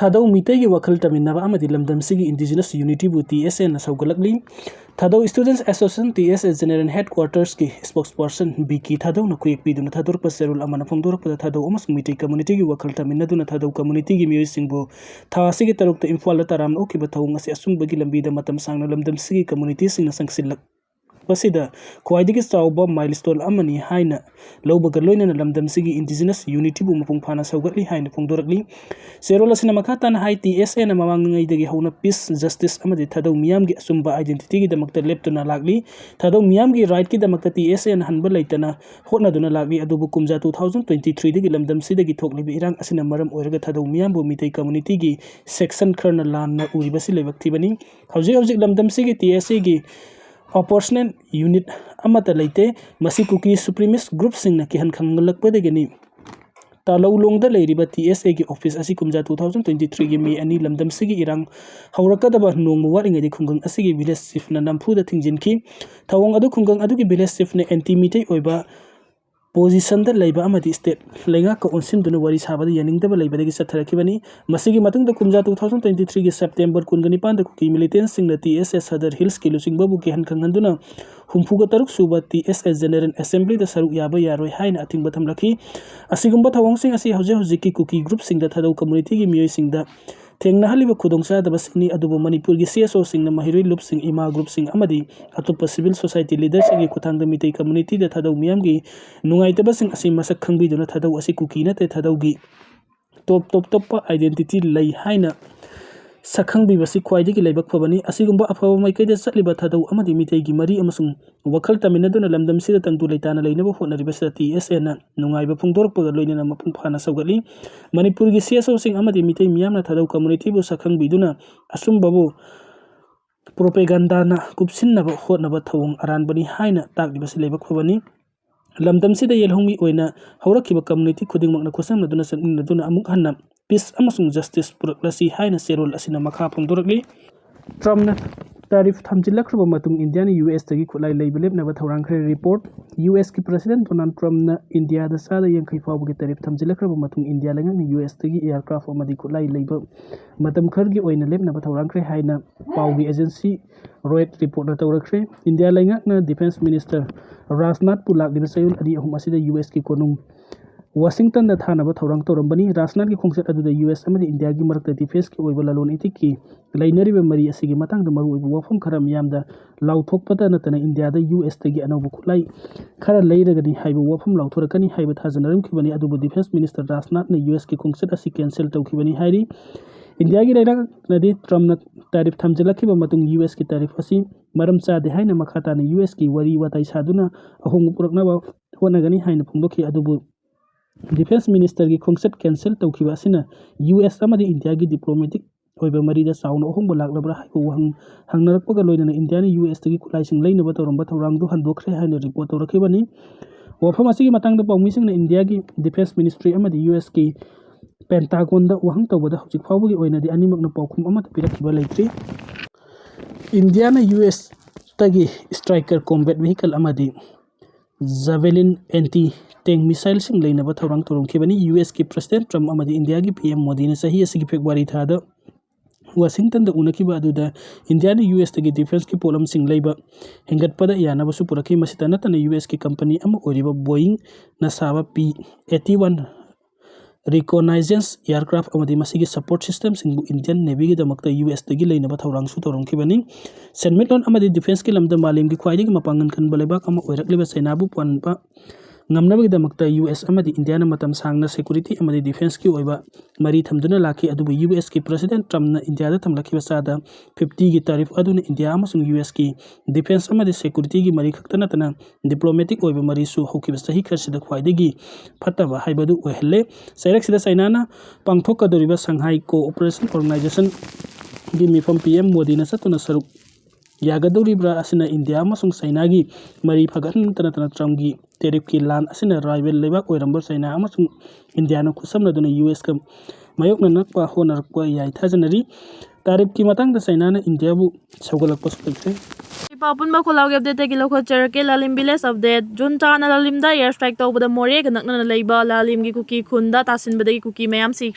Thadou Mitegi Wakal Taminava Amadi Lamdamsigi Indigenous Unity bu TSA na Saugalakli. Thadou Students Association TSA General Headquarters ki spokesperson Biki Thadou na Quick Biduna Thadur Paserul Amana Fondor Pada Thadou Omas Miti Community Wakal Taminaduna Thadou Community gi Music bu Thawasigi Taruk the Infala Taram Okibatau as Asum Bagilambi the Matam Sang Lamdamsigi Community Sing Sangsilak. Pasida Kwaidigi Sauba milestone Amani Haina Lobagaloina Lamdamsigi Indigenous Unity bu Mapung Pana Saugatli Haina Fondorli Serola Sinamakatan Hai TSA na Mamangai de Hona Peace Justice Amadi Thadou Miamgi Sumba Identity the Makta Leptona Lagli Thadou Miamgi Right ki the Makta TSA and Hanbalaitana Hona Duna Lagli Adubu Kumza 2023 the Lamdamsi the Gitokli Irang Asinamaram Orga Thadou Miambo Mite Community gi Section Colonel Lan Uribasi Levactivani Hausi Lamdamsi TSA gi Operational Unit Amata Laite Masi Kuki Supremacist Group Sing na Kihan Kangalakpadegani Talau Long the Lady but TSA gi Office Asikumja 2023 gi me ani Lamdamsigi Irang Haurakadaba Nong Waring a Kungang Asigi Village Sif na Nampu the Tingjinki Tawang Adu Kungang Aduki Village Sif ne Antimite Oiba Position the Labor Amati State Lenga Onsim to Waris Havadi Yaning the Labor Satakibani Masigi Matung the Kumja 2023 September Kunganipan the Kuki militants sing the TSS Hadar Hills Kilusing Babuki and Kanganduna Humpuga Taruk Suba TSS General Assembly the Saru Yaba Yaore Hain Ating Batam Laki Asigumba Tawang sing as Hoseki Kuki group sing the Thadou community music the Tengna Haliba Kudongsa the Basini Adubo Manipur CSO sing the Mahiri Loop sing Ima group sing Amadi Atupa civil society leaders sing Kutang the Mite community the Thadou Miamgi Nungai the Basing Asimasa Kambi do not Thadou Asikukina the Thadougi Top identity lay Haina Sakang Bivasi Quaidi Labak Pavani, Asigumba Apo Maikade Saliba Thadou Amadi Mite Gimari Amasum, Wakal Taminaduna Lamdam Sida Tandulatana Lane for University TSN, Nungai Pundor Pagaloina Mapumpana Sagali, Manipur CSO sing Amadi Mite Miana Thadou community Sakang Biduna, Asum Babu Propaganda na Kupsin Nava Hot Navatawang Aran Bani Haina, Tag Basilabak Pavani. Lamdam Sida Yelhongi Oina, Haurakiba community Kuding Magna Kosam Naduna Amuk Hanna, Peace Amasung Justice Puraklasi Haina Serol Asina Makapum Doragli. Trump Tariff Tamjilakruba Matung Indian US Tagi Kulai Labelib Navatarankre report. US ki President Donald Trump na India the Sada Yankai Fabuki Tariff Tamjilakruba Matung India Langan US Tagi aircraft or Madikulai label. Matam Kurgi Oina Leb Navatarankre Haina Paugi Agency Roet report na Taurakre. India Langak na Defense Minister Rajnath Pulak Divasayul Adi Humasida US ki Konum. Washington the Thanaba Torang Torambani, Rasnat ki Kongset Adu the US Amadi India gi Mark the Defense ki Oibalon Itiki, Lainari Maria Sigimatang the Maru Wafum Karam Yamda, Lautok Patanatana India the US Tagi Anobukulai, Kara later gani Haibu Wafum Lautorakani Haibat has an Kibani Adubu Defense Minister Rasnat na US ki Kongset Asi cancel to Kibani Hairi. India gi Raida Nadi Trump Tarif Tamjalaki Matung US ki Tarif Asi, Maramsa the Haina Makata na US ki Wari Watai Saduna, Ahong Puraknava, Honagani Haina Pundoki Adubu. Defense Minister ki Kongset cancel to Kibasina, US Amadi India ki diplomatic Oiba Marida Sound of Humbolak Labra Hangarpagaloina Indiana US Tagi Kulaising Lane about Randu Handokre Hana report or Kibani. Wafamasi Matang the Missing India ki Defense Ministry Amadi US ki Pentagon the Wahang with the Hojikawi or the animal Napokum Amat Pirakiba Lake Indiana US Tagi Striker Combat Vehicle Amadi Javelin anti-tank missiles sing lane about Torang Torong Kibani, US ki President Trump Amadi India ki PM Modi na sahi asigi February thada Washington the Unakiba adu the Indiana US tagi defense ki polam sing labor hengat pada yana basu puraki masitana tana US ki company ama oriba Boeing na sawa P-81 reconnaissance aircraft amadi masigi support system sing Indian Navy ki damakta US tagi lane about Torang su Torong Kibani Senmitlon amadi defense ki lamda malim ki khwaidi ki mapangan kan baleba ama oirak leba sainabu panpa ngamnabagi damakta US amadi Indiana matam sangna security amadi defense ki oiba mari thamduna laki adubu US ki President Trump na India da thamlaki basada 50 gi tarif aduna India amasung US ki defense amadi security gi mari khaktana tana diplomatic oiba mari su hoki basahi kharsida khwaidi gi phataba haibadu oihelle sairak sida sainana pangthok kadoriba Shanghai Cooperation Organization gi mifam PM Modi na satuna saruk Yagadoribra asina India amasung Sainagi mari phagan tana Trump gi Terip ki lan asina rival lebak oirambar Saina amasung Indiana kusamna duna US kam mayok na nakpa honar kwa yai thajanari tarif ki matang da Saina na India bu saugalak pasulekse Papun ba kulaw update kilo ko cherke lalim biles update junta na lalim da air strike to bada more ganak na leiba lalim gi kuki khunda tasin bada gi kuki mayam si